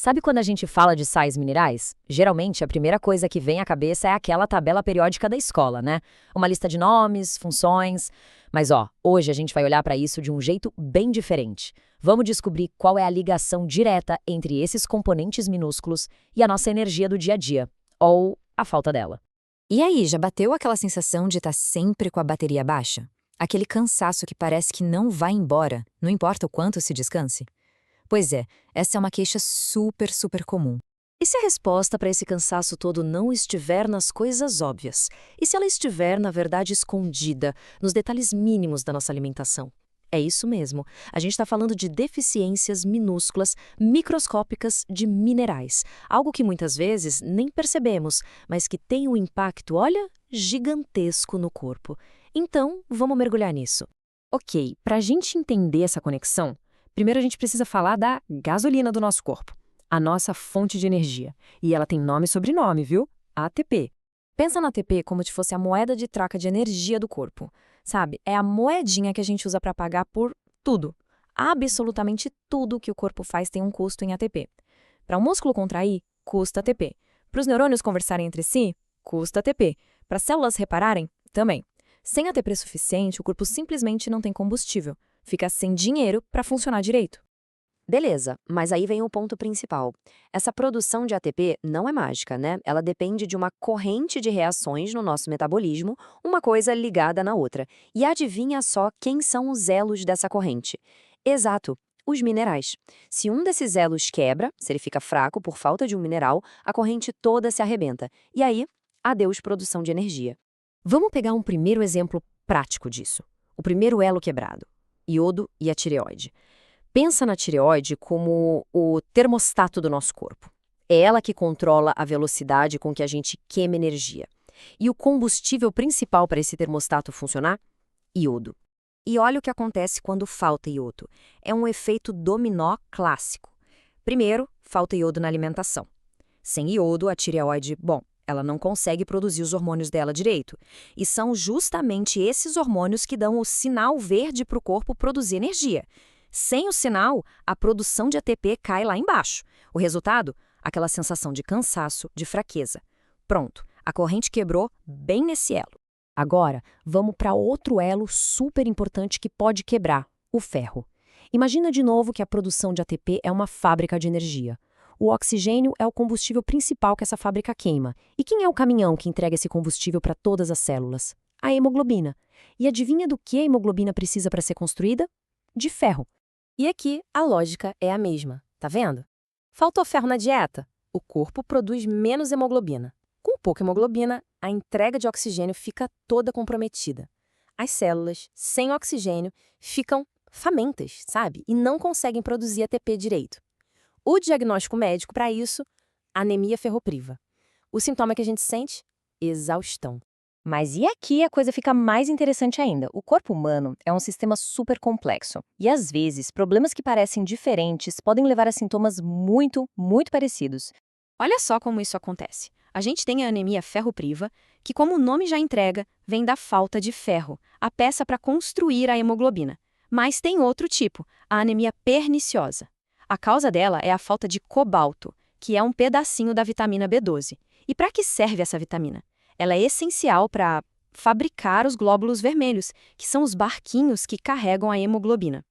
Sabe quando a gente fala de sais minerais? Geralmente, a primeira coisa que vem à cabeça é aquela tabela periódica da escola, né? Uma lista de nomes, funções. Mas hoje a gente vai olhar para isso de um jeito bem diferente. Vamos descobrir qual é a ligação direta entre esses componentes minúsculos e a nossa energia do dia a dia, ou a falta dela. E aí, já bateu aquela sensação de estar sempre com a bateria baixa? Aquele cansaço que parece que não vai embora, não importa o quanto se descanse? Pois é, essa é uma queixa super comum. E se a resposta para esse cansaço todo não estiver nas coisas óbvias? E se ela estiver, na verdade, escondida, nos detalhes mínimos da nossa alimentação? É isso mesmo. A gente está falando de deficiências minúsculas, microscópicas de minerais. Algo que muitas vezes nem percebemos, mas que tem um impacto, olha, gigantesco no corpo. Então, vamos mergulhar nisso. Ok, para a gente entender essa conexão, primeiro a gente precisa falar da gasolina do nosso corpo, a nossa fonte de energia. E ela tem nome e sobrenome, viu? ATP. Pensa na ATP como se fosse a moeda de troca de energia do corpo. Sabe, é a moedinha que a gente usa para pagar por tudo. Absolutamente tudo que o corpo faz tem um custo em ATP. Para o músculo contrair, custa ATP. Para os neurônios conversarem entre si, custa ATP. Para as células repararem, também. Sem ATP suficiente, o corpo simplesmente não tem combustível. Fica sem dinheiro para funcionar direito. Beleza, mas aí vem o ponto principal. Essa produção de ATP não é mágica, né? Ela depende de uma corrente de reações no nosso metabolismo, uma coisa ligada na outra. E adivinha só quem são os elos dessa corrente? Exato, os minerais. Se um desses elos quebra, se ele fica fraco por falta de um mineral, a corrente toda se arrebenta. E aí, adeus produção de energia. Vamos pegar um primeiro exemplo prático disso. O primeiro elo quebrado, iodo e a tireoide. Pensa na tireoide como o termostato do nosso corpo. É ela que controla a velocidade com que a gente queima energia. E o combustível principal para esse termostato funcionar? Iodo. E olha o que acontece quando falta iodo. É um efeito dominó clássico. Primeiro, falta iodo na alimentação. Sem iodo, a tireoide, ela não consegue produzir os hormônios dela direito. E são justamente esses hormônios que dão o sinal verde para o corpo produzir energia. Sem o sinal, a produção de ATP cai lá embaixo. O resultado? Aquela sensação de cansaço, de fraqueza. Pronto, a corrente quebrou bem nesse elo. Agora, vamos para outro elo super importante que pode quebrar, o ferro. Imagina de novo que a produção de ATP é uma fábrica de energia. O oxigênio é o combustível principal que essa fábrica queima. E quem é o caminhão que entrega esse combustível para todas as células? A hemoglobina. E adivinha do que a hemoglobina precisa para ser construída? De ferro. E aqui a lógica é a mesma, tá vendo? Faltou ferro na dieta? O corpo produz menos hemoglobina. Com pouca hemoglobina, a entrega de oxigênio fica toda comprometida. As células, sem oxigênio, ficam famintas, sabe? E não conseguem produzir ATP direito. O diagnóstico médico para isso, anemia ferropriva. O sintoma que a gente sente? Exaustão. Mas e aqui a coisa fica mais interessante ainda. O corpo humano é um sistema super complexo. E às vezes, problemas que parecem diferentes podem levar a sintomas muito parecidos. Olha só como isso acontece. A gente tem a anemia ferropriva, que, como o nome já entrega, vem da falta de ferro, a peça para construir a hemoglobina. Mas tem outro tipo, a anemia perniciosa. A causa dela é a falta de cobalto, que é um pedacinho da vitamina B12. E para que serve essa vitamina? Ela é essencial para fabricar os glóbulos vermelhos, que são os barquinhos que carregam a hemoglobina.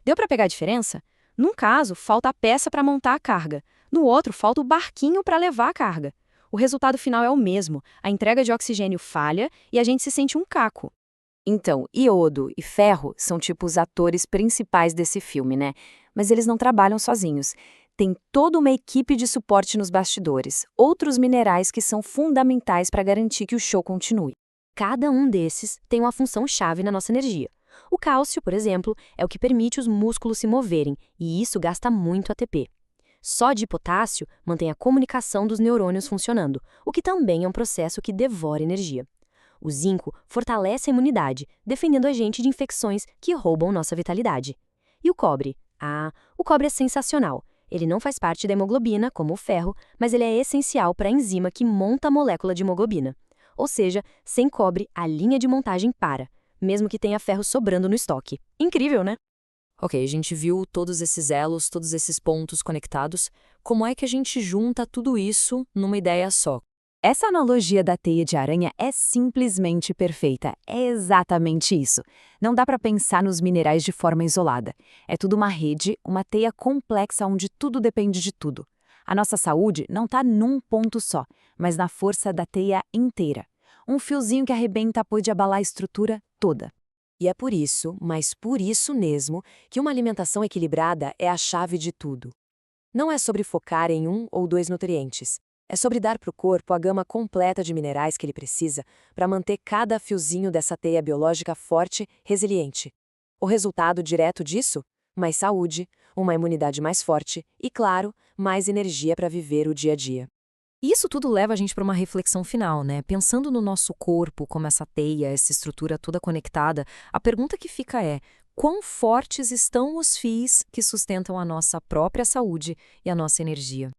Deu para pegar a diferença? Num caso, falta a peça para montar a carga. No outro, falta o barquinho para levar a carga. O resultado final é o mesmo. A entrega de oxigênio falha e a gente se sente um caco. Então, iodo e ferro são tipo os atores principais desse filme, né? Mas eles não trabalham sozinhos. Tem toda uma equipe de suporte nos bastidores, outros minerais que são fundamentais para garantir que o show continue. Cada um desses tem uma função-chave na nossa energia. O cálcio, por exemplo, é o que permite os músculos se moverem, e isso gasta muito ATP. Sódio e potássio mantém a comunicação dos neurônios funcionando, o que também é um processo que devora energia. O zinco fortalece a imunidade, defendendo a gente de infecções que roubam nossa vitalidade. E o cobre? O cobre é sensacional. Ele não faz parte da hemoglobina, como o ferro, mas ele é essencial para a enzima que monta a molécula de hemoglobina. Ou seja, sem cobre, a linha de montagem para, mesmo que tenha ferro sobrando no estoque. Incrível, né? Ok, a gente viu todos esses elos, todos esses pontos conectados. como é que a gente junta tudo isso numa ideia só? Essa analogia da teia de aranha é simplesmente perfeita. É exatamente isso. Não dá para pensar nos minerais de forma isolada. É tudo uma rede, uma teia complexa onde tudo depende de tudo. A nossa saúde não está num ponto só, mas na força da teia inteira. Um fiozinho que arrebenta pode abalar a estrutura toda. E é por isso, mas por isso mesmo, que uma alimentação equilibrada é a chave de tudo. Não é sobre focar em um ou dois nutrientes. É sobre dar para o corpo a gama completa de minerais que ele precisa para manter cada fiozinho dessa teia biológica forte, resiliente. O resultado direto disso? Mais saúde, uma imunidade mais forte e, claro, mais energia para viver o dia a dia. E isso tudo leva a gente para uma reflexão final, né? Pensando no nosso corpo, como essa teia, essa estrutura toda conectada, a pergunta que fica é: quão fortes estão os fios que sustentam a nossa própria saúde e a nossa energia?